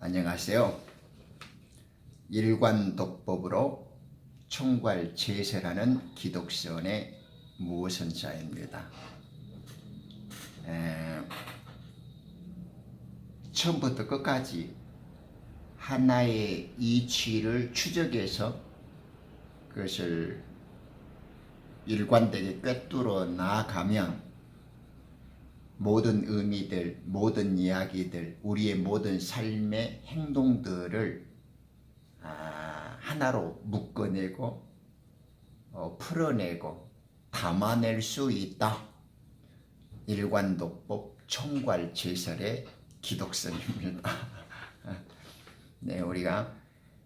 안녕하세요. 일관독법으로 총괄제설하는 기독선의 무선자입니다. 처음부터 끝까지 하나의 이치를 추적해서 그것을 일관되게 꿰뚫어 나아가면 모든 의미들, 모든 이야기들, 우리의 모든 삶의 행동들을 하나로 묶어내고 풀어내고 담아낼 수 있다. 일관독법 총괄제설의 기독선입니다. 네, 우리가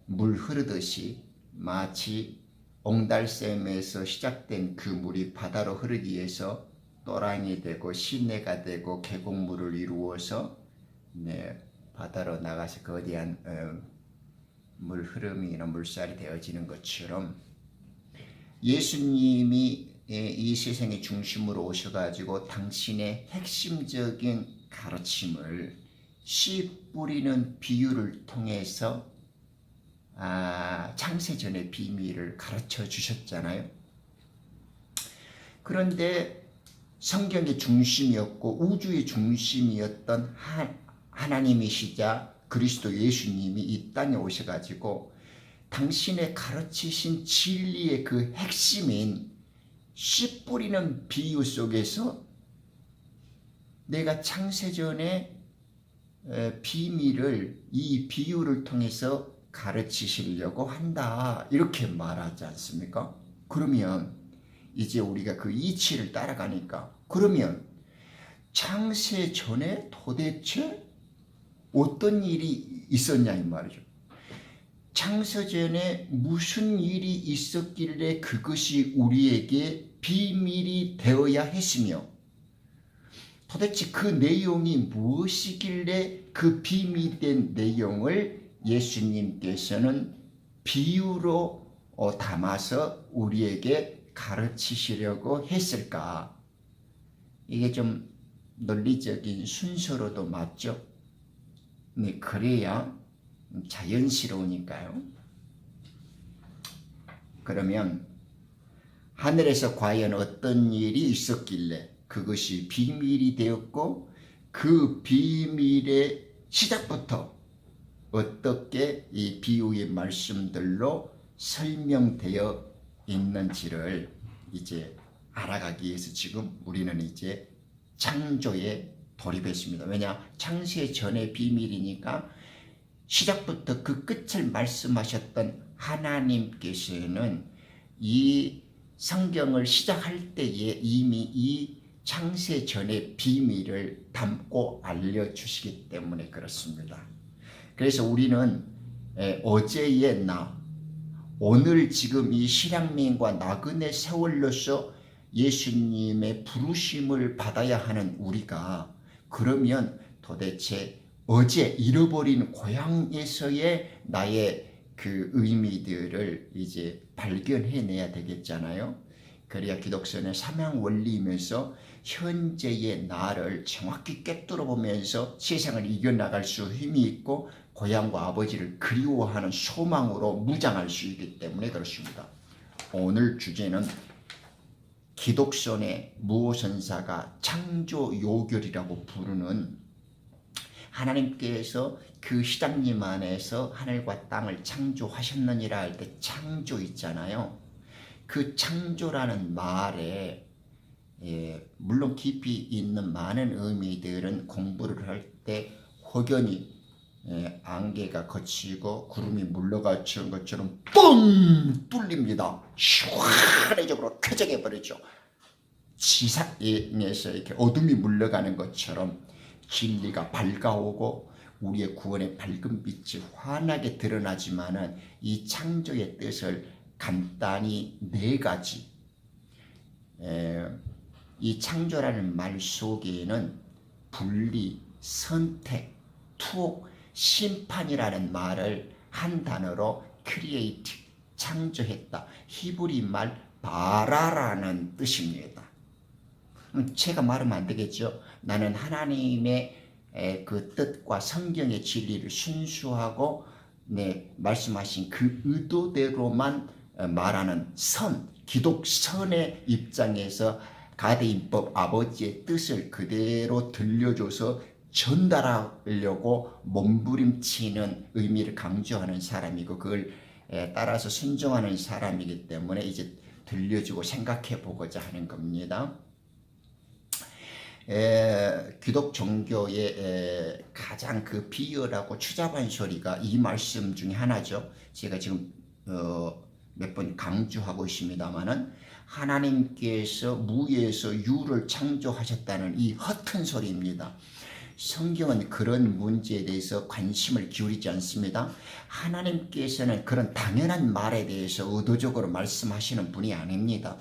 물 흐르듯이 마치 옹달샘에서 시작된 그 물이 바다로 흐르기 위해서 또랑이 되고 시내가 되고 계곡물을 이루어서 바다로 나가서 거대한 물 흐름이나 물살이 되어지는 것처럼 예수님이 이 세상의 중심으로 오셔가지고 당신의 핵심적인 가르침을 씨 뿌리는 비유를 통해서 창세전의 비밀을 가르쳐 주셨잖아요. 그런데 성경의 중심이었고 우주의 중심이었던 하나님이시자 그리스도 예수님이 이 땅에 오셔가지고 당신의 가르치신 진리의 그 핵심인 씨 뿌리는 비유 속에서 내가 창세전의 비밀을 이 비유를 통해서 가르치시려고 한다 이렇게 말하지 않습니까? 그러면 이제 우리가 그 이치를 따라가니까 그러면 창세 전에 도대체 어떤 일이 있었냐 이 말이죠. 창세 전에 무슨 일이 있었길래 그것이 우리에게 비밀이 되어야 했으며 도대체 그 내용이 무엇이길래 그 비밀된 내용을 예수님께서는 비유로 담아서 우리에게 가르치시려고 했을까? 이게 좀 논리적인 순서로도 맞죠? 네, 그래야 자연스러우니까요. 그러면 하늘에서 과연 어떤 일이 있었길래 그것이 비밀이 되었고 그 비밀의 시작부터 어떻게 이 비유의 말씀들로 설명되어 있는지를 이제 알아가기 위해서 지금 우리는 이제 창조에 돌입했습니다. 왜냐? 창세 전의 비밀이니까 시작부터 그 끝을 말씀하셨던 하나님께서는 이 성경을 시작할 때에 이미 이 창세 전의 비밀을 담고 알려주시기 때문에 그렇습니다. 그래서 우리는 어제의 나, 오늘 지금 이 실향민과 나그네 세월로서 예수님의 부르심을 받아야 하는 우리가 그러면 도대체 어제 잃어버린 고향에서의 나의 그 의미들을 이제 발견해내야 되겠잖아요. 그래야 기독선의 사명 원리이면서 현재의 나를 정확히 꿰뚫어 보면서 세상을 이겨나갈 수 힘이 있고 고향과 아버지를 그리워하는 소망으로 무장할 수 있기 때문에 그렇습니다. 오늘 주제는 기독선의 무오선사가 창조 요결이라고 부르는 하나님께서 그 시작님 안에서 하늘과 땅을 창조하셨느니라 할 때 창조 있잖아요. 그 창조라는 말에 물론 깊이 있는 많은 의미들은 공부를 할 때 확연히 안개가 거치고 구름이 물러가는 것처럼 뻥 뚫립니다. 시원해적으로 쾌적해 버리죠. 지상에서 이렇게 어둠이 물러가는 것처럼 진리가 밝아오고 우리의 구원의 밝은 빛이 환하게 드러나지만은 이 창조의 뜻을 간단히 네 가지 이 창조라는 말 속에는 분리, 선택, 투옥, 심판이라는 말을 한 단어로 create, 창조했다. 히브리 말 바라라는 뜻입니다. 제가 말하면 안 되겠죠. 나는 하나님의 그 뜻과 성경의 진리를 순수하고 말씀하신 그 의도대로만 말하는 기독선의 입장에서 가대인법 아버지의 뜻을 그대로 들려줘서 전달하려고 몸부림치는 의미를 강조하는 사람이고 그걸 따라서 순종하는 사람이기 때문에 이제 들려주고 생각해 보고자 하는 겁니다. 기독 종교의 가장 그 비열하고 추잡한 소리가 이 말씀 중에 하나죠. 제가 지금 몇 번 강조하고 있습니다만은 하나님께서 무에서 유를 창조하셨다는 이 허튼 소리입니다. 성경은 그런 문제에 대해서 관심을 기울이지 않습니다. 하나님께서는 그런 당연한 말에 대해서 의도적으로 말씀하시는 분이 아닙니다.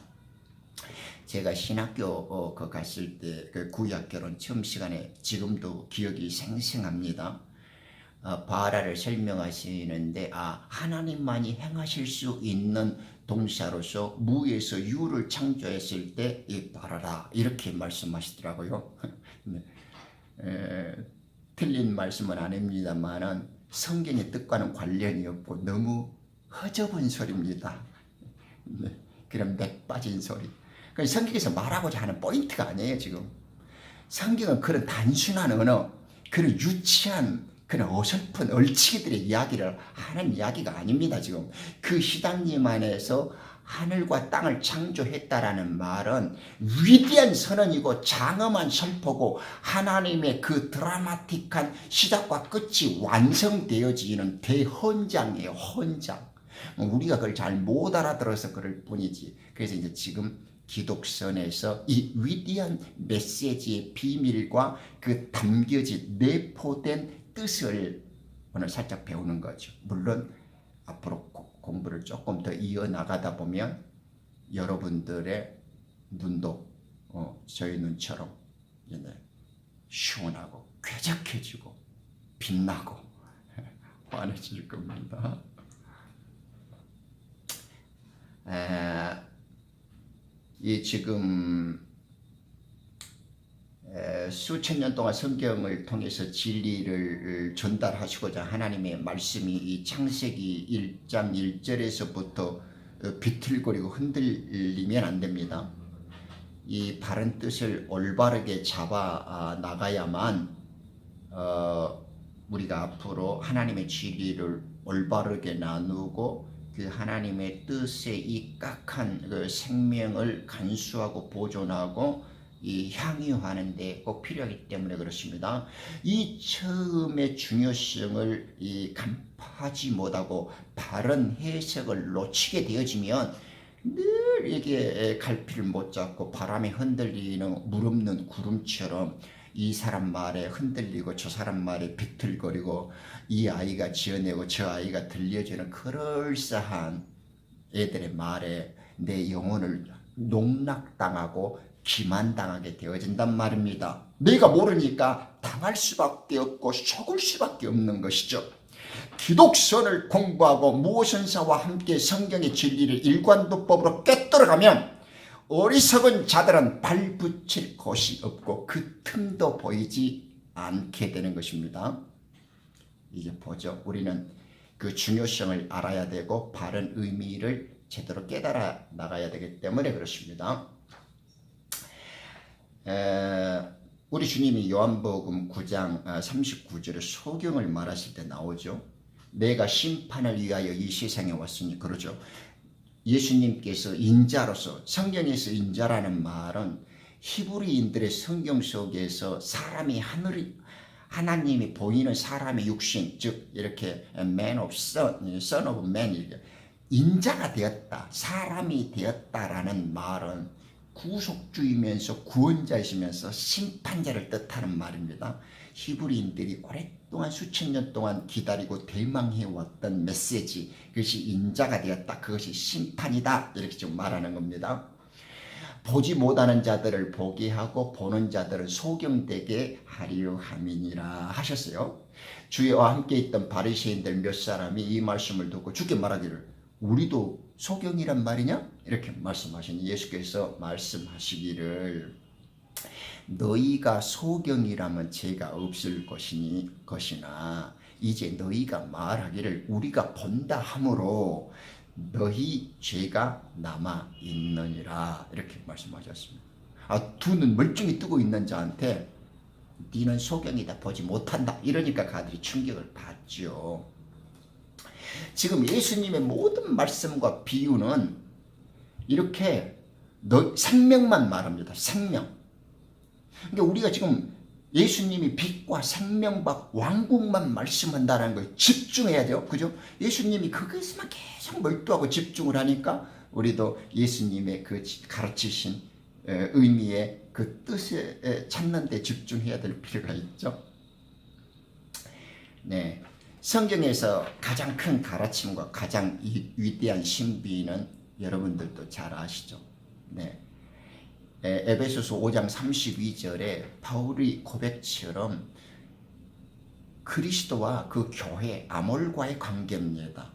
제가 신학교 갔을 때 그 구약결혼 처음 시간에 지금도 기억이 생생합니다. 바라를 설명하시는데 하나님만이 행하실 수 있는 동사로서 무에서 유를 창조했을 때 이 바라라 이렇게 말씀하시더라고요. 틀린 말씀은 아닙니다만은 성경의 뜻과는 관련이 없고 너무 허접한 소리입니다. 그런 맥 빠진 소리. 성경에서 말하고자 하는 포인트가 아니에요. 지금 성경은 그런 단순한 언어, 그런 유치한 그런 어설픈 얼치기들의 이야기를 하는 이야기가 아닙니다. 지금 그 시당님 안에서 하늘과 땅을 창조했다라는 말은 위대한 선언이고 장엄한 선포고 하나님의 그 드라마틱한 시작과 끝이 완성되어지는 대헌장이에요. 헌장. 우리가 그걸 잘 못 알아들어서 그럴 뿐이지. 그래서 이제 지금 기독선에서 이 위대한 메시지의 비밀과 그 담겨진 내포된 뜻을 오늘 살짝 배우는 거죠. 물론 앞으로 공부를 조금 더 이어나가다 보면 여러분들의 눈도 저희 눈처럼 시원하고 쾌적해지고 빛나고 환해질 겁니다. 이 지금 수천 년 동안 성경을 통해서 진리를 전달하시고자 하나님의 말씀이 이 창세기 1장 1절에서부터 비틀거리고 흔들리면 안 됩니다. 이 바른 뜻을 올바르게 잡아 나가야만 우리가 앞으로 하나님의 진리를 올바르게 나누고 그 하나님의 뜻에 입각한 그 생명을 간수하고 보존하고 이 향유하는 데 꼭 필요하기 때문에 그렇습니다. 이 처음의 중요성을 간파하지 못하고 바른 해석을 놓치게 되어지면 늘 이게 갈피를 못 잡고 바람에 흔들리는 물 없는 구름처럼 이 사람 말에 흔들리고 저 사람 말에 비틀거리고 이 아이가 지어내고 저 아이가 들려주는 그럴싸한 애들의 말에 내 영혼을 농락당하고 기만당하게 되어진단 말입니다. 내가 모르니까 당할 수밖에 없고 속을 수밖에 없는 것이죠. 기독선을 공부하고 무오선사와 함께 성경의 진리를 일관도법으로 꿰뚫어가면 어리석은 자들은 발붙일 곳이 없고 그 틈도 보이지 않게 되는 것입니다. 이제 보죠. 우리는 그 중요성을 알아야 되고 바른 의미를 제대로 깨달아 나가야 되기 때문에 그렇습니다. 우리 주님이 요한복음 9장 39절에 소경을 말하실 때 나오죠. 내가 심판을 위하여 이 세상에 왔으니 그러죠. 예수님께서 인자로서 성경에서 인자라는 말은 히브리인들의 성경 속에서 사람이 하나님이 보이는 사람의 육신 즉 이렇게 man of son of man 인자가 되었다 사람이 되었다라는 말은 구속주이면서 구원자이시면서 심판자를 뜻하는 말입니다. 히브리인들이 오랫동안 수천 년 동안 기다리고 대망해왔던 메시지 그것이 인자가 되었다 그것이 심판이다 이렇게 좀 말하는 겁니다. 보지 못하는 자들을 보게 하고 보는 자들은 소경되게 하리요 함이니라 하셨어요. 주와 함께 있던 바리새인들 몇 사람이 이 말씀을 듣고 주께 말하기를 우리도 소경이란 말이냐? 이렇게 말씀하신 예수께서 말씀하시기를 너희가 소경이라면 죄가 없을 것이나 이제 너희가 말하기를 우리가 본다 하므로 너희 죄가 남아 있느니라 이렇게 말씀하셨습니다. 두 눈 멀쩡히 뜨고 있는 자한테 니는 소경이다 보지 못한다 이러니까 가들이 충격을 받죠. 지금 예수님의 모든 말씀과 비유는 이렇게 생명만 말합니다. 생명. 그러니까 우리가 지금 예수님이 빛과 생명과 왕국만 말씀한다는 거에 집중해야 돼요. 그죠? 예수님이 그것에만 계속 몰두하고 집중을 하니까 우리도 예수님의 그 가르치신 의미의 그 뜻을 찾는 데 집중해야 될 필요가 있죠. 네. 성경에서 가장 큰 가르침과 가장 위대한 신비는 여러분들도 잘 아시죠. 네. 에베소서 5장 32절에 바울의 고백처럼 그리스도와 그 교회 아몰과의 관계입니다.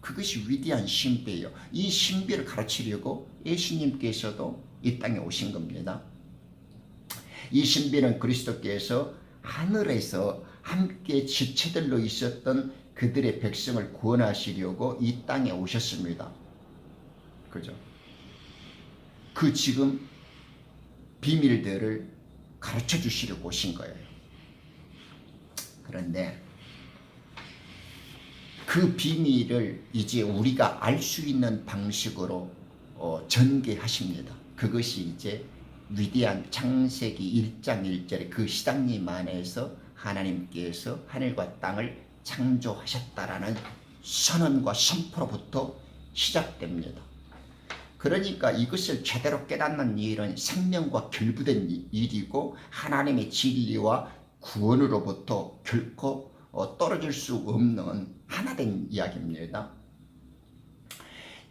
그것이 위대한 신비예요. 이 신비를 가르치려고 예수님께서도 이 땅에 오신 겁니다. 이 신비는 그리스도께서 하늘에서 함께 지체들로 있었던 그들의 백성을 구원하시려고 이 땅에 오셨습니다. 그죠? 그 지금 비밀들을 가르쳐 주시려고 오신 거예요. 그런데 그 비밀을 이제 우리가 알 수 있는 방식으로 전개하십니다. 그것이 이제 위대한 창세기 1장 1절에 그 시장님 안에서 하나님께서 하늘과 땅을 창조하셨다라는 선언과 선포로부터 시작됩니다. 그러니까 이것을 제대로 깨닫는 일은 생명과 결부된 일이고 하나님의 진리와 구원으로부터 결코 떨어질 수 없는 하나된 이야기입니다.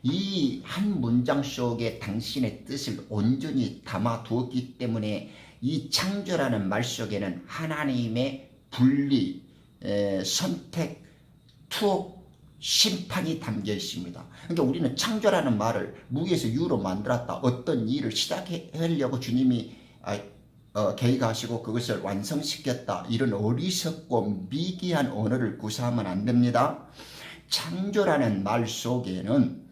이 한 문장 속에 당신의 뜻을 온전히 담아두었기 때문에 이 창조라는 말 속에는 하나님의 분리, 선택, 투옥, 심판이 담겨 있습니다. 그러니까 우리는 창조라는 말을 무에서 유로 만들었다. 어떤 일을 시작하려고 주님이 계획하시고 그것을 완성시켰다. 이런 어리석고 미개한 언어를 구사하면 안 됩니다. 창조라는 말 속에는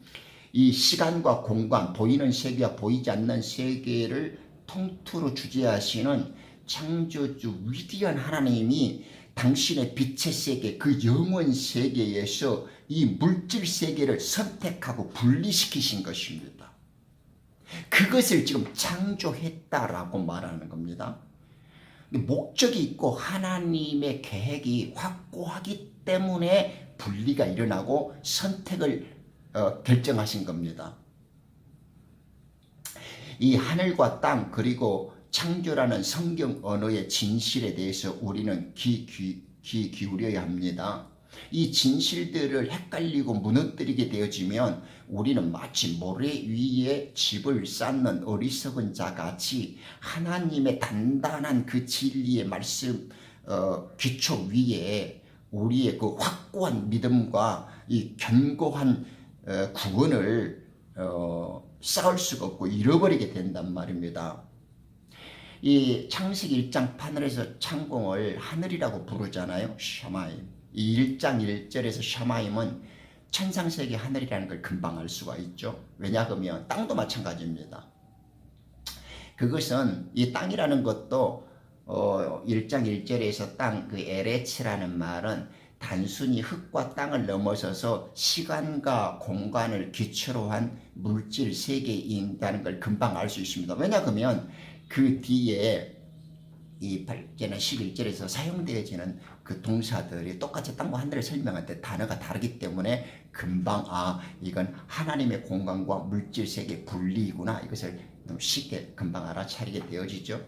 이 시간과 공간, 보이는 세계와 보이지 않는 세계를 통틀어 주재하시는 창조주 위대한 하나님이 당신의 빛의 세계, 그 영원 세계에서 이 물질 세계를 선택하고 분리시키신 것입니다. 그것을 지금 창조했다라고 말하는 겁니다. 목적이 있고 하나님의 계획이 확고하기 때문에 분리가 일어나고 선택을 결정하신 겁니다. 이 하늘과 땅 그리고 창조라는 성경 언어의 진실에 대해서 우리는 귀 기울여야 합니다. 이 진실들을 헷갈리고 무너뜨리게 되어지면 우리는 마치 모래 위에 집을 쌓는 어리석은 자같이 하나님의 단단한 그 진리의 말씀 기초 위에 우리의 그 확고한 믿음과 이 견고한 구원을 쌓을 수가 없고 잃어버리게 된단 말입니다. 이 창세기 1장 하늘에서 창공을 하늘이라고 부르잖아요. 샤마임. 이 1장 1절에서 샤마임은 천상세계 하늘이라는 걸 금방 알 수가 있죠. 왜냐하면 땅도 마찬가지입니다. 그것은 이 땅이라는 것도 1장 1절에서 땅, 그 에레츠라는 말은 단순히 흙과 땅을 넘어서서 시간과 공간을 기초로 한 물질 세계인다는 걸 금방 알 수 있습니다. 왜냐하면 그 뒤에 이 8절이나 11절에서 사용되어지는 그 동사들이 똑같이 땅과 하늘을 설명할 때 단어가 다르기 때문에 금방 이건 하나님의 공간과 물질 세계 분리구나 이것을 쉽게 금방 알아차리게 되어지죠.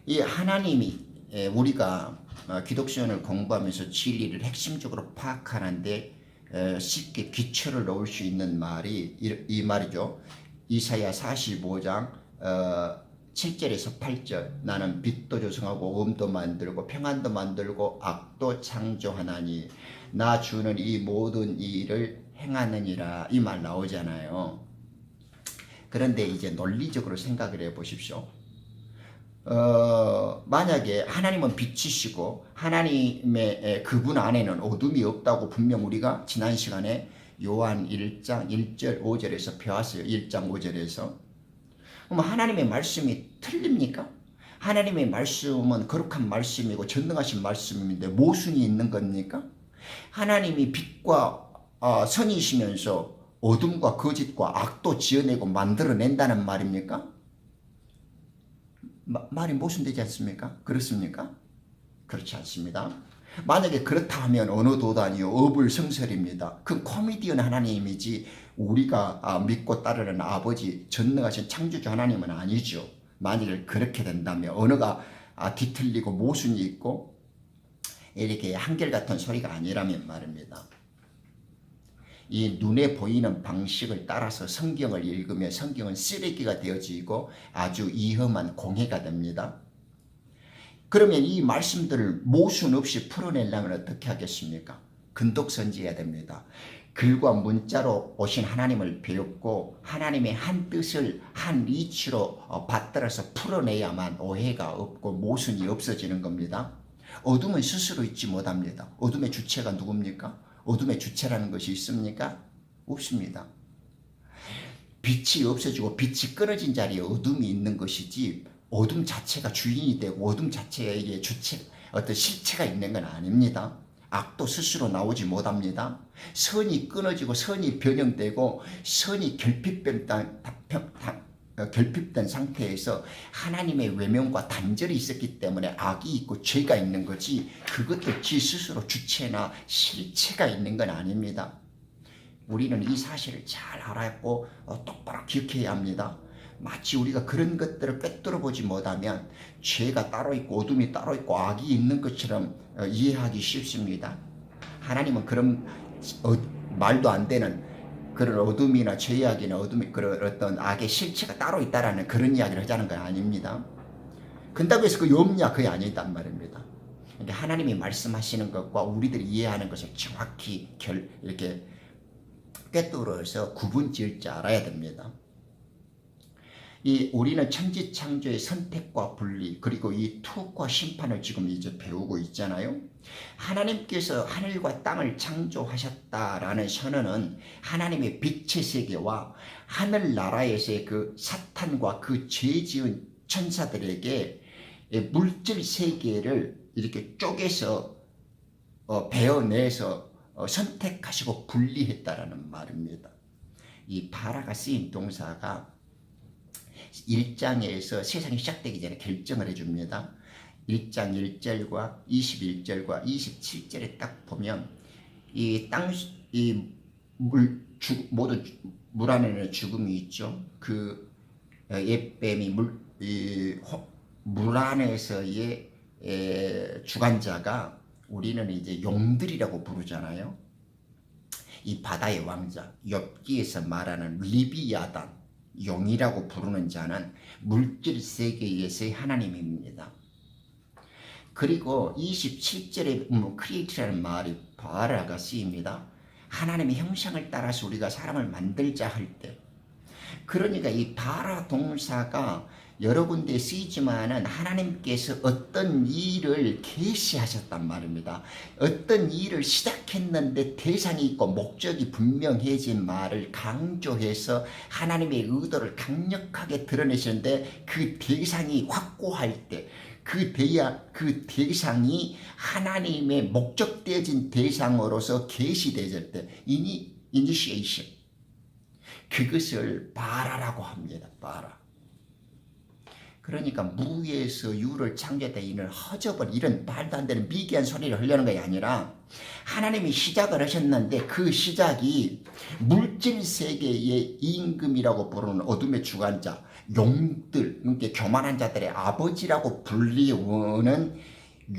이 하나님이 우리가 기독신을 공부하면서 진리를 핵심적으로 파악하는데 쉽게 기초를 놓을 수 있는 말이 이 말이죠. 이사야 45장 7절에서 8절 나는 빛도 조성하고 음도 만들고 평안도 만들고 악도 창조하나니 나 주는 이 모든 일을 행하느니라 이 말 나오잖아요. 그런데 이제 논리적으로 생각을 해 보십시오. 만약에 하나님은 빛이시고 하나님의 그분 안에는 어둠이 없다고 분명 우리가 지난 시간에 요한 1장 1절 5절에서 배웠어요. 1장 5절에서. 그럼 하나님의 말씀이 틀립니까? 하나님의 말씀은 거룩한 말씀이고 전능하신 말씀인데 모순이 있는 겁니까? 하나님이 빛과 선이시면서 어둠과 거짓과 악도 지어내고 만들어낸다는 말입니까? 말이 모순되지 않습니까? 그렇습니까? 그렇지 않습니다. 만약에 그렇다 하면 언어도도 아니요 어불성설입니다. 그 코미디언 하나님이지 우리가 믿고 따르는 아버지 전능하신 창조주 하나님은 아니죠. 만일 그렇게 된다면 언어가 뒤틀리고 모순이 있고 이렇게 한결같은 소리가 아니라면 말입니다. 이 눈에 보이는 방식을 따라서 성경을 읽으면 성경은 쓰레기가 되어지고 아주 위험한 공해가 됩니다. 그러면 이 말씀들을 모순 없이 풀어내려면 어떻게 하겠습니까? 근독선지해야 됩니다. 글과 문자로 오신 하나님을 배웠고 하나님의 한 뜻을 한 이치로 받들어서 풀어내야만 오해가 없고 모순이 없어지는 겁니다. 어둠은 스스로 있지 못합니다. 어둠의 주체가 누굽니까? 어둠의 주체라는 것이 있습니까? 없습니다. 빛이 없어지고 빛이 끊어진 자리에 어둠이 있는 것이지 어둠 자체가 주인이 되고 어둠 자체에 주체, 어떤 실체가 있는 건 아닙니다. 악도 스스로 나오지 못합니다. 선이 끊어지고 선이 변형되고 선이 결핍된 상태에서 하나님의 외면과 단절이 있었기 때문에 악이 있고 죄가 있는 거지 그것도 지 스스로 주체나 실체가 있는 건 아닙니다. 우리는 이 사실을 잘 알았고 똑바로 기억해야 합니다. 마치 우리가 그런 것들을 꿰뚫어 보지 못하면 죄가 따로 있고 어둠이 따로 있고 악이 있는 것처럼 이해하기 쉽습니다. 하나님은 그런 말도 안 되는 그런 어둠이나 죄악이나 그런 어떤 악의 실체가 따로 있다라는 그런 이야기를 하자는 건 아닙니다. 그렇다고 해서 그게 없냐? 그게 아니단 말입니다. 그러니까 하나님이 말씀하시는 것과 우리들이 이해하는 것을 정확히 이렇게 꿰뚫어서 구분 지을 줄 알아야 됩니다. 우리는 천지창조의 선택과 분리 그리고 이 투과 심판을 지금 이제 배우고 있잖아요. 하나님께서 하늘과 땅을 창조하셨다라는 선언은 하나님의 빛의 세계와 하늘나라에서의 그 사탄과 그 죄지은 천사들에게 물질 세계를 이렇게 쪼개서 베어내서 선택하시고 분리했다라는 말입니다. 이 바라가 쓰인 동사가 1장에서 세상이 시작되기 전에 결정을 해줍니다. 1장 1절과 21절과 27절에 딱 보면 모든 물 안에는 죽음이 있죠. 그 옛뱀이 물 안에서의 주관자가 우리는 이제 용들이라고 부르잖아요. 이 바다의 왕자, 욥기에서 말하는 리비아단, 용이라고 부르는 자는 물질 세계에서의 하나님입니다. 그리고 27절에 크리에이트라는 말이 바라가 쓰입니다. 하나님의 형상을 따라서 우리가 사람을 만들자 할 때, 그러니까 이 바라 동사가 여러 군데 쓰이지만은 하나님께서 어떤 일을 계시하셨단 말입니다. 어떤 일을 시작했는데 대상이 있고 목적이 분명해진 말을 강조해서 하나님의 의도를 강력하게 드러내시는데 그 대상이 확고할 때 그 대상이 하나님의 목적되어진 대상으로서 계시되어질 때 이니시에이션 그것을 바라라고 합니다. 바라. 그러니까 무에서 유를 창조했다 이는 허접을 이런 말도 안 되는 미개한 소리를 하려는 것이 아니라 하나님이 시작을 하셨는데 그 시작이 물질 세계의 임금이라고 부르는 어둠의 주관자 용들, 그러니까 교만한 자들의 아버지라고 불리우는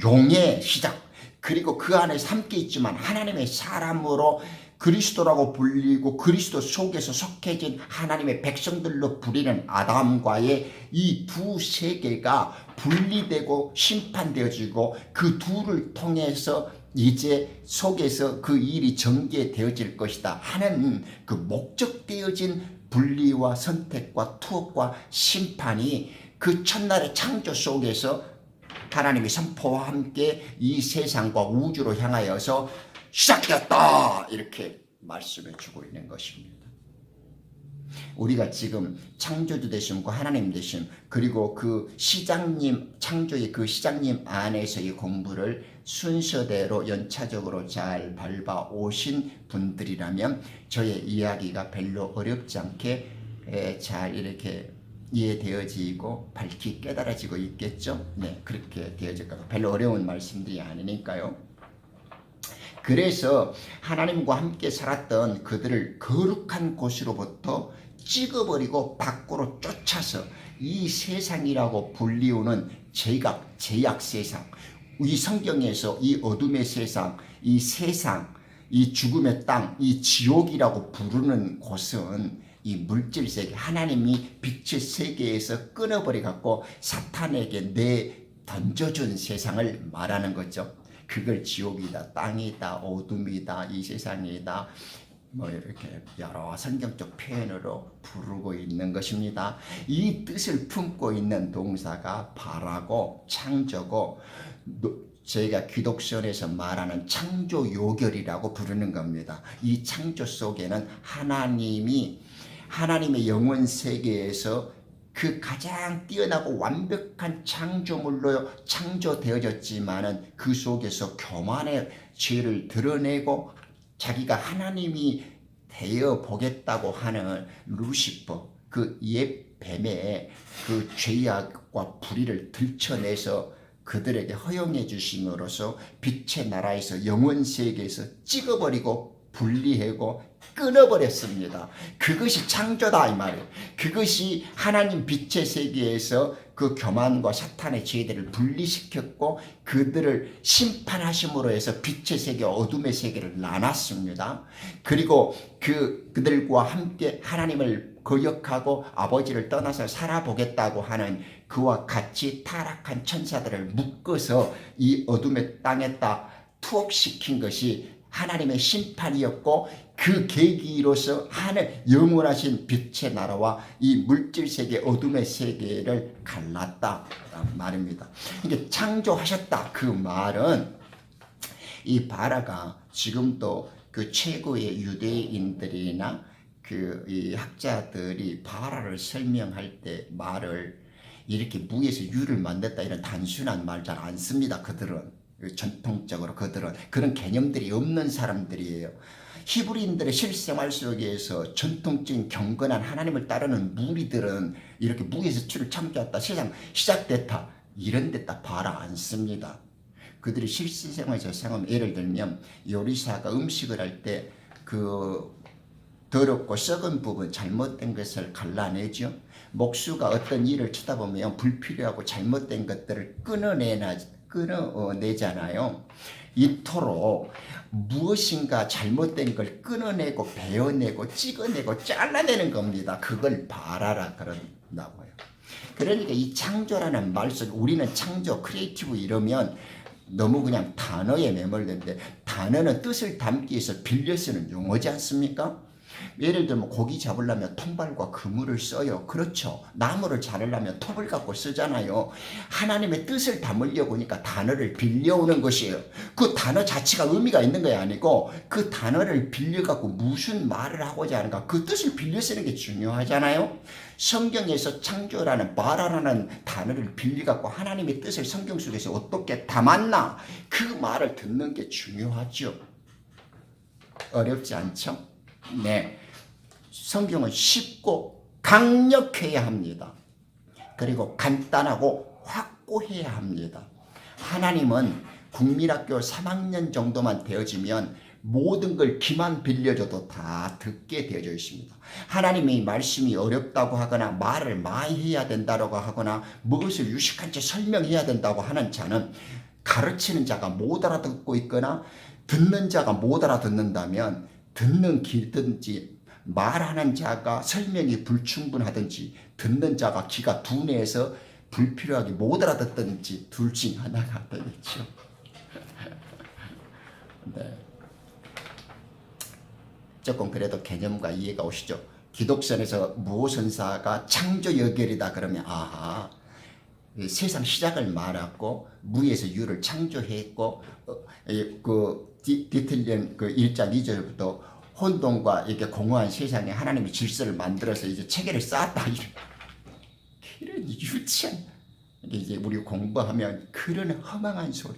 용의 시작, 그리고 그 안에 함께 있지만 하나님의 사람으로 그리스도라고 불리고 그리스도 속에서 속해진 하나님의 백성들로 불리는 아담과의 이 두 세계가 분리되고 심판되어지고 그 둘을 통해서 이제 속에서 그 일이 전개되어질 것이다 하는 그 목적되어진 분리와 선택과 투옥과 심판이 그 첫날의 창조 속에서 하나님의 선포와 함께 이 세상과 우주로 향하여서 시작되었다 이렇게 말씀해 주고 있는 것입니다. 우리가 지금 창조주 되신 그 하나님 되신 그리고 그 시장님 창조의 그 시장님 안에서의 공부를 순서대로 연차적으로 잘 밟아 오신 분들이라면 저의 이야기가 별로 어렵지 않게 잘 이렇게 이해되어지고 밝히 깨달아지고 있겠죠. 네, 그렇게 되어질까 별로 어려운 말씀들이 아니니까요. 그래서 하나님과 함께 살았던 그들을 거룩한 곳으로부터 찍어버리고 밖으로 쫓아서 이 세상이라고 불리우는 제약 세상, 이 성경에서 이 어둠의 세상, 이 세상, 이 죽음의 땅, 이 지옥이라고 부르는 곳은 이 물질 세계, 하나님이 빛의 세계에서 끊어버려 갖고 사탄에게 던져준 세상을 말하는 거죠. 그걸 지옥이다, 땅이다, 어둠이다, 이 세상이다, 뭐 이렇게 여러 성경적 표현으로 부르고 있는 것입니다. 이 뜻을 품고 있는 동사가 바라고 창조고 저희가 기독선에서 말하는 창조 요결이라고 부르는 겁니다. 이 창조 속에는 하나님의 영원 세계에서 그 가장 뛰어나고 완벽한 창조물로 창조되어졌지만은 그 속에서 교만의 죄를 드러내고 자기가 하나님이 되어 보겠다고 하는 루시퍼 그 옛 뱀의 그 죄악과 불의를 들춰내서 그들에게 허용해 주심으로써 빛의 나라에서 영원 세계에서 찍어버리고 분리하고 끊어버렸습니다. 그것이 창조다 이 말이에요. 그것이 하나님 빛의 세계에서 그 교만과 사탄의 죄들을 분리시켰고 그들을 심판하심으로 해서 빛의 세계, 어둠의 세계를 나눴습니다. 그리고 그들과 함께 하나님을 거역하고 아버지를 떠나서 살아보겠다고 하는 그와 같이 타락한 천사들을 묶어서 이 어둠의 땅에다 투옥시킨 것이 하나님의 심판이었고 그 계기로서 하늘 영원하신 빛의 나라와 이 물질세계 어둠의 세계를 갈랐다 말입니다. 이게 창조하셨다 그 말은 이 바라가 지금도 그 최고의 유대인들이나 이 학자들이 바라를 설명할 때 말을 이렇게 무에서 유를 만들었다 이런 단순한 말 잘 안 씁니다. 그들은 전통적으로 그런 개념들이 없는 사람들이에요. 히브리인들의 실생활 속에서 전통적인 경건한 하나님을 따르는 무리들은 이렇게 무에서 추를 창조했다 세상 시작됐다 이런 데다 바라 안 씁니다. 그들이 실생활에서 생각하면 예를 들면 요리사가 음식을 할 때 그 더럽고 썩은 부분 잘못된 것을 갈라내죠. 목수가 어떤 일을 쳐다보면 불필요하고 잘못된 것들을 끊어내잖아요. 이토록 무엇인가 잘못된 걸 끊어내고 베어내고 찍어내고 잘라내는 겁니다. 그걸 바라라 그런다고요. 그러니까 이 창조라는 말 속에 우리는 창조, 크리에이티브 이러면 너무 그냥 단어에 매몰된데 단어는 뜻을 담기 위해서 빌려 쓰는 용어지 않습니까? 예를 들면 고기 잡으려면 통발과 그물을 써요. 그렇죠. 나무를 자르려면 톱을 갖고 쓰잖아요. 하나님의 뜻을 담으려고 하니까 단어를 빌려오는 것이에요. 그 단어 자체가 의미가 있는 게 아니고 그 단어를 빌려갖고 무슨 말을 하고자 하는가 그 뜻을 빌려 쓰는 게 중요하잖아요. 성경에서 창조라는 바라라는 단어를 빌려갖고 하나님의 뜻을 성경 속에서 어떻게 담았나 그 말을 듣는 게 중요하죠. 어렵지 않죠? 네, 성경은 쉽고 강력해야 합니다. 그리고 간단하고 확고해야 합니다. 하나님은 국민학교 3학년 정도만 되어지면 모든 걸 귀만 빌려줘도 다 듣게 되어져 있습니다. 하나님의 말씀이 어렵다고 하거나 말을 많이 해야 된다고 하거나 무엇을 유식한 채 설명해야 된다고 하는 자는 가르치는 자가 못 알아듣고 있거나 듣는 자가 못 알아듣는다면 듣는 귀든지 말하는 자가 설명이 불충분하든지 듣는 자가 귀가 둔해서 불필요하게 못 알아듣든지 둘 중 하나가 되겠죠. 네. 조금 그래도 개념과 이해가 오시죠. 기독선에서 무오선사가 창조 여결이다 그러면 아하, 세상 시작을 말하고 무에서 유를 창조했고 그 디틀리언 그 1장 2절부터 혼돈과 이렇게 공허한 세상에 하나님의 질서를 만들어서 이제 체계를 쌓았다. 이런 유치한 이제 우리 공부하면 그런 허망한 소리.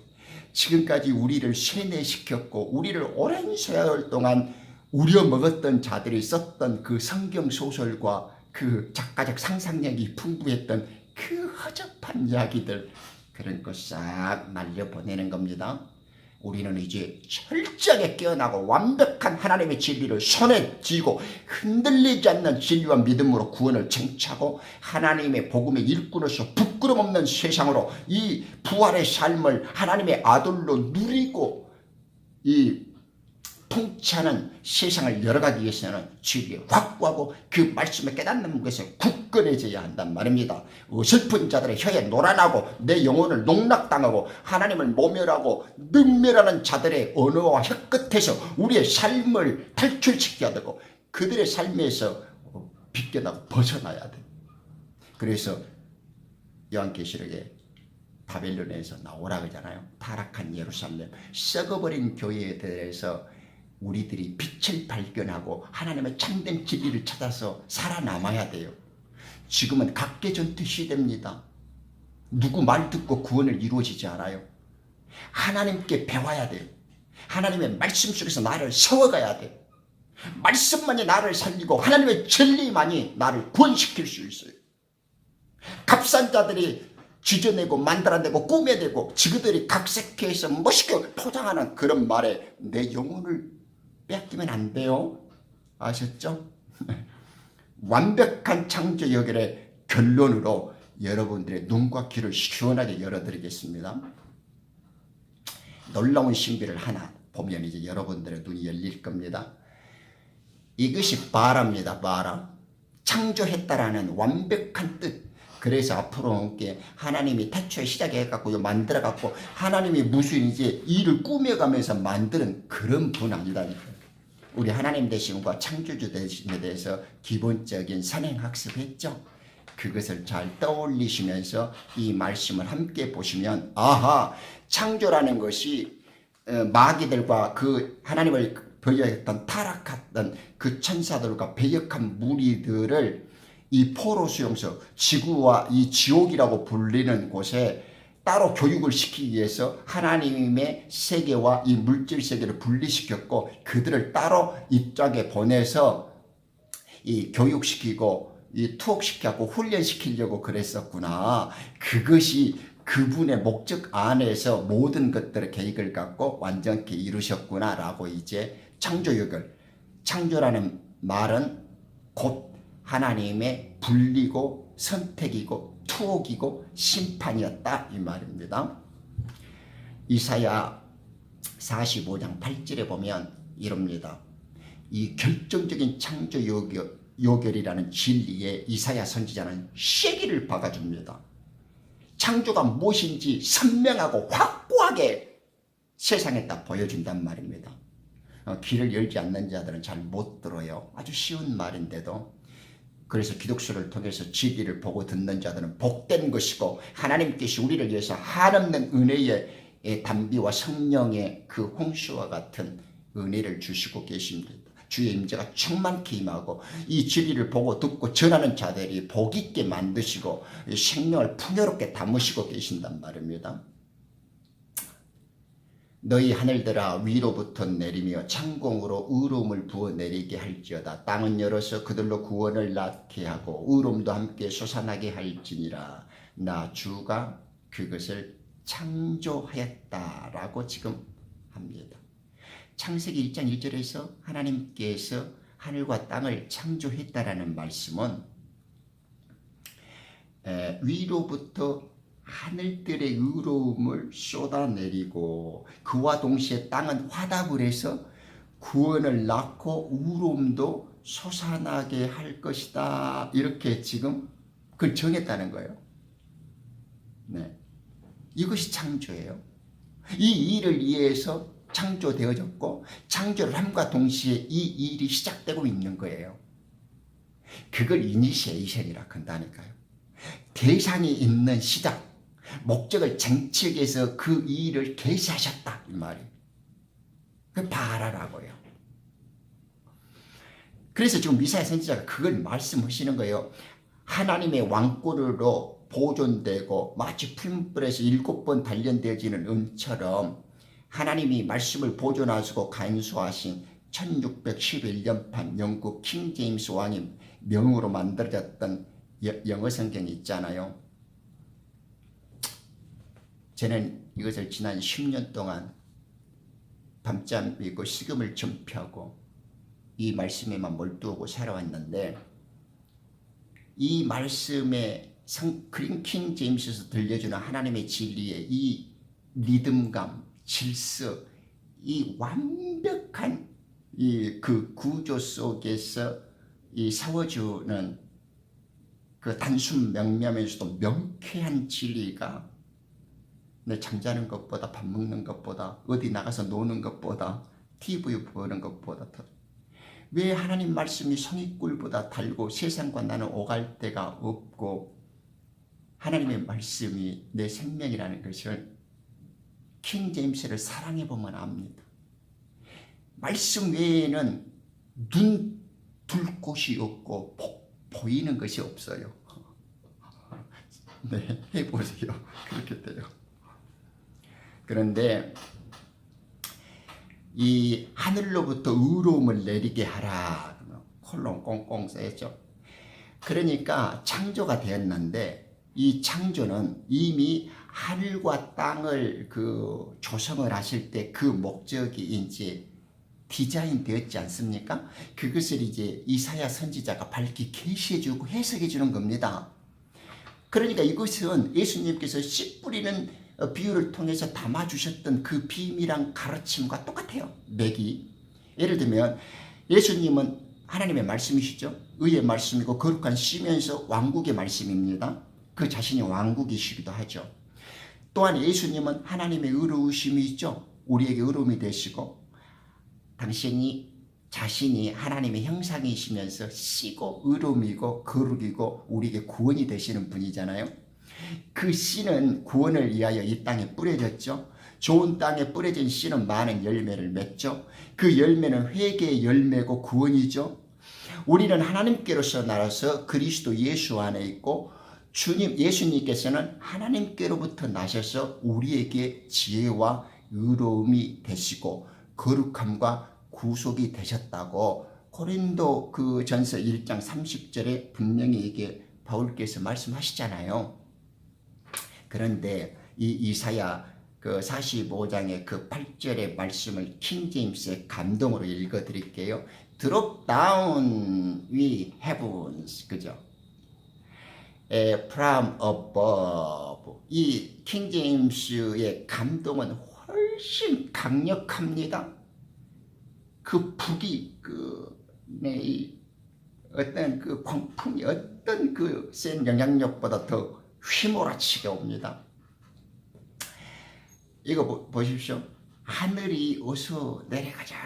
지금까지 우리를 세뇌시켰고 우리를 오랜 세월 동안 우려먹었던 자들이 썼던 그 성경 소설과 그 작가적 상상력이 풍부했던 그 허접한 이야기들, 그런 거 싹 날려보내는 겁니다. 우리는 이제 철저하게 깨어나고 완벽한 하나님의 진리를 손에 쥐고 흔들리지 않는 진리와 믿음으로 구원을 쟁취하고 하나님의 복음의 일꾼으로서 부끄럼 없는 세상으로 이 부활의 삶을 하나님의 아들로 누리고 이 통치하는 세상을 열어가기 위해서는 진리에 확고하고 그 말씀을 깨닫는 것에 굳건해져야 한단 말입니다. 슬픈 자들의 혀에 노란하고 내 영혼을 농락당하고 하나님을 모멸하고 능멸하는 자들의 언어와 혀끝에서 우리의 삶을 탈출시켜야 되고 그들의 삶에서 빗겨나고 벗어나야 돼. 그래서 요한계시록에 바벨론에서 나오라 그러잖아요. 타락한 예루살렘, 썩어버린 교회에 대해서 우리들이 빛을 발견하고 하나님의 참된 진리를 찾아서 살아남아야 돼요. 지금은 각계전투 시대입니다. 누구 말 듣고 구원을 이루어지지 않아요. 하나님께 배워야 돼요. 하나님의 말씀 속에서 나를 세워가야 돼요. 말씀만이 나를 살리고 하나님의 진리만이 나를 구원시킬 수 있어요. 값싼 자들이 쥐어내고 만들어내고 꾸며내고 지그들이 각색해서 멋있게 포장하는 그런 말에 내 영혼을 뺏기면 안 돼요. 아셨죠? 완벽한 창조 여결의 결론으로 여러분들의 눈과 귀를 시원하게 열어드리겠습니다. 놀라운 신비를 하나 보면 이제 여러분들의 눈이 열릴 겁니다. 이것이 바라입니다. 바라. 창조했다라는 완벽한 뜻. 그래서 앞으로 하나님이 태초에 시작해갖고 만들어갖고 하나님이 무슨 이제 일을 꾸며가면서 만드는 그런 분 아니다니까요. 우리 하나님 되심과 창조주 되심에 대해서 기본적인 선행학습했죠. 그것을 잘 떠올리시면서 이 말씀을 함께 보시면 아하, 창조라는 것이 마귀들과 그 하나님을 배역했던 타락했던 그 천사들과 배역한 무리들을 이 포로 수용소, 지구와 이 지옥이라고 불리는 곳에 따로 교육을 시키기 위해서 하나님의 세계와 이 물질 세계를 분리시켰고 그들을 따로 입장에 보내서 이 교육시키고 이 투옥시키고 훈련시키려고 그랬었구나. 그것이 그분의 목적 안에서 모든 것들의 계획을 갖고 완전히 이루셨구나라고 이제 창조육을, 창조라는 말은 곧 하나님의 분리고 선택이고 투옥이고 심판이었다 이 말입니다. 이사야 45장 8절에 보면 이럽니다. 이 결정적인 창조 요결이라는 진리에 이사야 선지자는 쐐기를 박아줍니다. 창조가 무엇인지 선명하고 확고하게 세상에 딱 보여준단 말입니다. 귀를 열지 않는 자들은 잘 못 들어요. 아주 쉬운 말인데도. 그래서 기독교를 통해서 진리를 보고 듣는 자들은 복된 것이고 하나님께서 우리를 위해서 한없는 은혜의 담비와 성령의 그 홍수와 같은 은혜를 주시고 계십니다. 주의 임재가 충만케 임하고 이 진리를 보고 듣고 전하는 자들이 복 있게 만드시고 생명을 풍요롭게 담으시고 계신단 말입니다. 너희 하늘들아 위로부터 내리며 창공으로 의로움을 부어내리게 할지어다. 땅은 열어서 그들로 구원을 낳게 하고 의로움도 함께 솟아나게 할지니라. 나 주가 그것을 창조하였다라고 지금 합니다. 창세기 1장 1절에서 하나님께서 하늘과 땅을 창조했다라는 말씀은 위로부터 하늘들의 의로움을 쏟아내리고 그와 동시에 땅은 화답을 해서 구원을 낳고 울음도 솟아나게 할 것이다. 이렇게 지금 그걸 정했다는 거예요. 네. 이것이 창조예요. 이 일을 위해서 창조되어졌고 창조를 함과 동시에 이 일이 시작되고 있는 거예요. 그걸 이니시에이션이라 한다니까요. 대상이 있는 시작, 목적을 정책해서 그 일을 개시하셨다 이 말이에요. 그 바라라고요. 그래서 지금 미사야 선지자가 그걸 말씀하시는 거예요. 하나님의 왕권으로 보존되고 마치 풀물불에서 7번 단련되어지는 은처럼 하나님이 말씀을 보존하시고 간수하신 1611년판 영국 킹 제임스 왕의 명으로 만들어졌던 영어 성경이 있잖아요. 저는 이것을 지난 10년 동안 밤잠 이고 식음을 전폐하고 이 말씀에만 몰두하고 살아왔는데 이 말씀에 킹 제임스에서 들려주는 하나님의 진리의 이 리듬감, 질서, 이 완벽한 이 그 구조 속에서 이 세워주는 그 단순 명료하면서도 명쾌한 진리가 내 잠자는 것보다 밥 먹는 것보다 어디 나가서 노는 것보다 TV 보는 것보다 더 왜 하나님 말씀이 성의꿀보다 달고 세상과 나는 오갈 데가 없고 하나님의 말씀이 내 생명이라는 것을 킹 제임스를 사랑해 보면 압니다. 말씀 외에는 눈 둘 곳이 없고 보이는 것이 없어요. 네, 해보세요. 그렇게 돼요. 그런데 이 하늘로부터 의로움을 내리게 하라. 콜론 꽁꽁 써있죠. 그러니까 창조가 되었는데 이 창조는 이미 하늘과 땅을 그 조성을 하실 때 그 목적이 이제 디자인 되었지 않습니까? 그것을 이제 이사야 선지자가 밝히 계시해 주고 해석해 주는 겁니다. 그러니까 이것은 예수님께서 씨 뿌리는 비유를 통해서 담아주셨던 그 비밀한 가르침과 똑같아요. 맥이. 예를 들면 예수님은 하나님의 말씀이시죠. 의의 말씀이고 거룩한 씨면서 왕국의 말씀입니다. 그 자신이 왕국이시기도 하죠. 또한 예수님은 하나님의 의로우심이 있죠. 우리에게 의로움이 되시고 당신이 자신이 하나님의 형상이시면서 씨고 의로움이고 거룩이고 우리에게 구원이 되시는 분이잖아요. 그 씨는 구원을 위하여 이 땅에 뿌려졌죠. 좋은 땅에 뿌려진 씨는 많은 열매를 맺죠. 그 열매는 회개의 열매고 구원이죠. 우리는 하나님께로서 나라서 그리스도 예수 안에 있고 주님 예수님께서는 하나님께로부터 나셔서 우리에게 지혜와 의로움이 되시고 거룩함과 구속이 되셨다고 고린도 그 전서 1장 30절에 분명히 이게 바울께서 말씀하시잖아요. 그런데 이 이사야 그 45장의 그 8절의 말씀을 킹 제임스의 감동으로 읽어 드릴게요. Drop down we heavens. 그죠? From above. 이 킹 제임스의 감동은 훨씬 강력합니다. 그 북이 어떤 그 광풍이 어떤 그 센 영향력보다 더 휘몰아치게 옵니다. 이거 보십시오. 하늘이 어서 내려가자.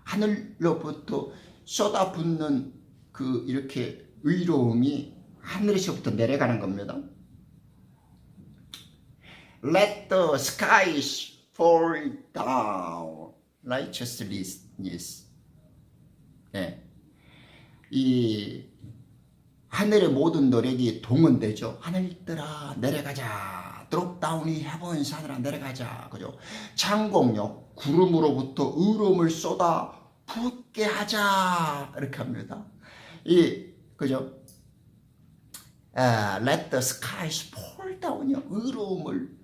하늘로부터 쏟아붓는 그 이렇게 의로움이 하늘에서부터 내려가는 겁니다. Let the skies fall down. righteousness. 네. 이 하늘의 모든 노력이 동원되죠. 하늘들아 내려가자. drop down 이 heavens 하늘아 내려가자. 그죠? 창공요 구름으로부터 의로움을 쏟아 붓게 하자. 이렇게 합니다. 그죠? let the skies fall down이요. 의로움을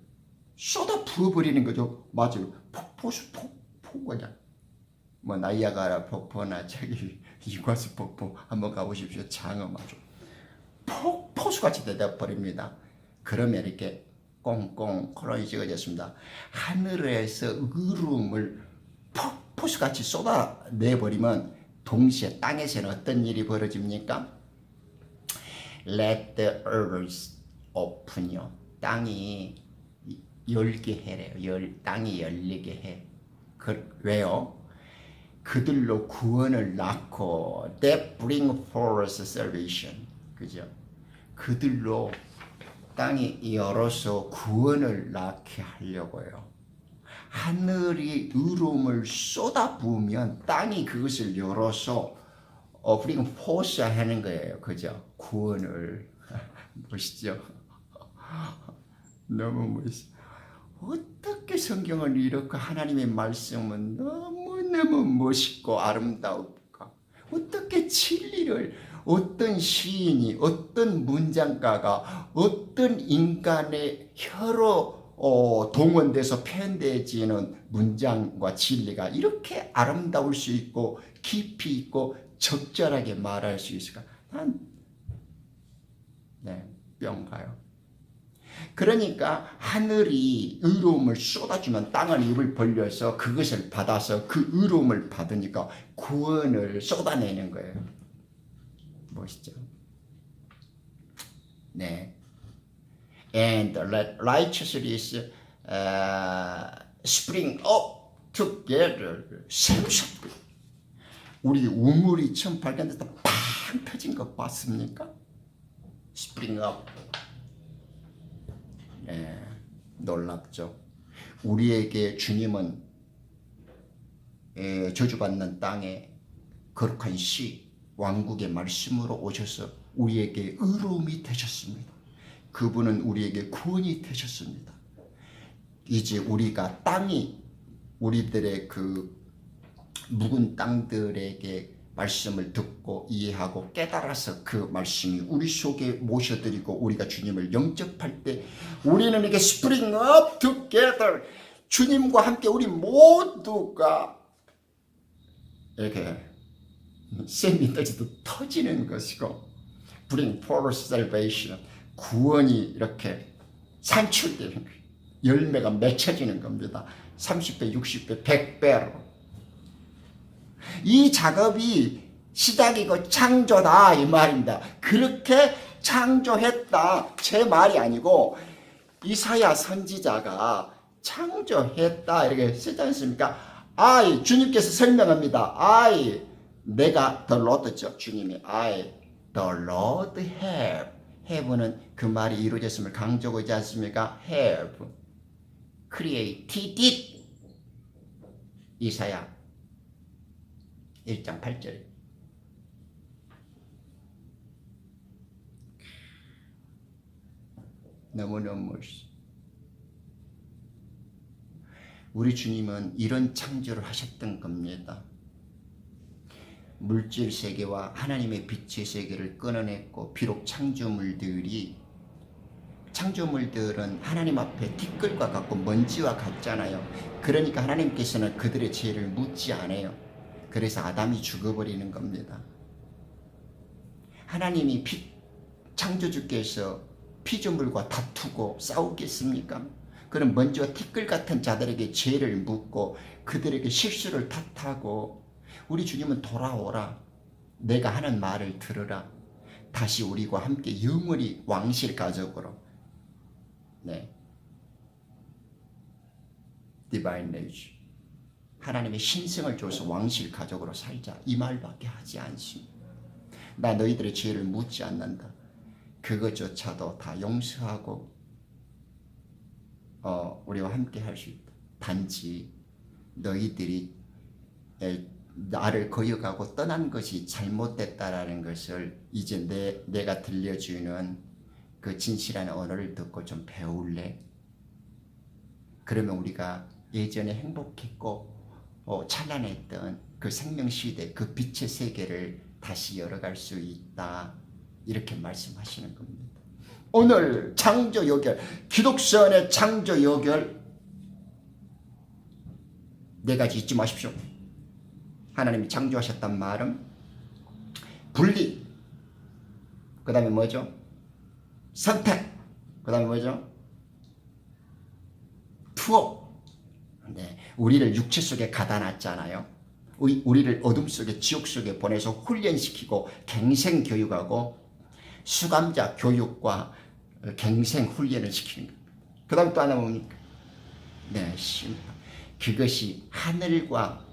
쏟아 부어버리는 거죠. 맞아요. 폭포가 뭐 나이아가라 폭포나 저기 이과수 폭포 한번 가보십시오. 장엄하죠. 폭포수같이 되어버립니다. 그러면 이렇게 꽁꽁 콜론이 찍어졌습니다. 하늘에서 의로움을 폭포수같이 쏟아내버리면 동시에 땅에서는 어떤 일이 벌어집니까? Let the earth open요. 땅이 열게 해래요. 땅이 열리게 해. 왜요? 그들로 구원을 낳고 that bring forth salvation. 그죠? 그들로 땅이 열어서 구원을 낳게 하려고요. 하늘이 의로움을 쏟아부으면 땅이 그것을 열어서 bring forth 하는 거예요. 그죠? 구원을. 멋있죠? 너무 멋있어. 어떻게 성경을 이렇게 하나님의 말씀은 너무너무 멋있고 아름다울까? 어떻게 진리를 어떤 시인이, 어떤 문장가가, 어떤 인간의 혀로 동원돼서 표현되어지는 문장과 진리가 이렇게 아름다울 수 있고 깊이 있고 적절하게 말할 수 있을까? 뿅 가요. 그러니까 하늘이 의로움을 쏟아주면 땅은 입을 벌려서 그것을 받아서 그 의로움을 받으니까 구원을 쏟아내는 거예요. 멋있죠? 네. And let righteousness spring up together. 샘솟고 우리 우물이 처음 발견돼서 팡 터진 거 봤습니까? spring up. 네, 놀랍죠. 우리에게 주님은 저주받는 땅에 거룩한 시 왕국의 말씀으로 오셔서 우리에게 의로움이 되셨습니다. 그분은 우리에게 구원이 되셨습니다. 이제 우리가 땅이 우리들의 그 묵은 땅들에게 말씀을 듣고 이해하고 깨달아서 그 말씀이 우리 속에 모셔드리고 우리가 주님을 영접할 때 우리는 이게 스프링 업 together 주님과 함께 우리 모두가 이렇게 샘이 떠지도 터지는 것이고 bring forth salvation 구원이 이렇게 산출되는 거예요. 열매가 맺혀지는 겁니다. 30배, 60배, 100배로. 이 작업이 시작이고 창조다 이 말입니다. 그렇게 창조했다 제 말이 아니고 이사야 선지자가 창조했다 이렇게 쓰지 않습니까? I 주님께서 설명합니다. I 내가 the Lord죠. 주님이 I the Lord have는 그 말이 이루어졌음을 강조하고 있지 않습니까? have created 이사야 1장 8절. 너무너무 멋있어. 우리 주님은 이런 창조를 하셨던 겁니다. 물질 세계와 하나님의 빛의 세계를 끊어냈고 비록 창조물들은 하나님 앞에 티끌과 같고 먼지와 같잖아요. 그러니까 하나님께서는 그들의 죄를 묻지 않아요. 그래서 아담이 죽어버리는 겁니다. 하나님이 창조주께서 피조물과 다투고 싸우겠습니까? 그럼 먼지와 티끌 같은 자들에게 죄를 묻고 그들에게 실수를 탓하고 우리 주님은 돌아오라. 내가 하는 말을 들으라. 다시 우리와 함께 영원히 왕실 가족으로 Divine Nature 하나님의 신성을 줘서 왕실 가족으로 살자 이 말밖에 하지 않습니다. 나 너희들의 죄를 묻지 않는다. 그것조차도 다 용서하고 우리와 함께 할 수 있다. 단지 너희들이 나를 거역하고 떠난 것이 잘못됐다라는 것을 이제 내가 들려주는 그 진실한 언어를 듣고 좀 배울래? 그러면 우리가 예전에 행복했고 찬란했던 그 생명시대 그 빛의 세계를 다시 열어갈 수 있다. 이렇게 말씀하시는 겁니다. 오늘 창조 요결, 기독선의 창조 요결 네 가지 잊지 마십시오. 하나님이 창조하셨단 말은 분리, 그 다음에 뭐죠? 선택, 그 다음에 뭐죠? 투어. 네. 우리를 육체 속에 가다 놨잖아요. 우리를 어둠 속에 지옥 속에 보내서 훈련시키고 갱생 교육하고 수감자 교육과 갱생 훈련을 시키는 겁니다. 그 다음 또 하나 뭡니까? 네, 심판. 그것이 하늘과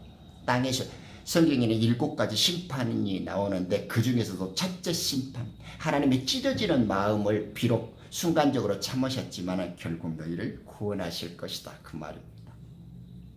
땅에서 성경에는 7가지 심판이 나오는데 그 중에서도 첫째 심판, 하나님의 찢어지는 마음을 비록 순간적으로 참으셨지만 결국 너희를 구원하실 것이다, 그 말입니다.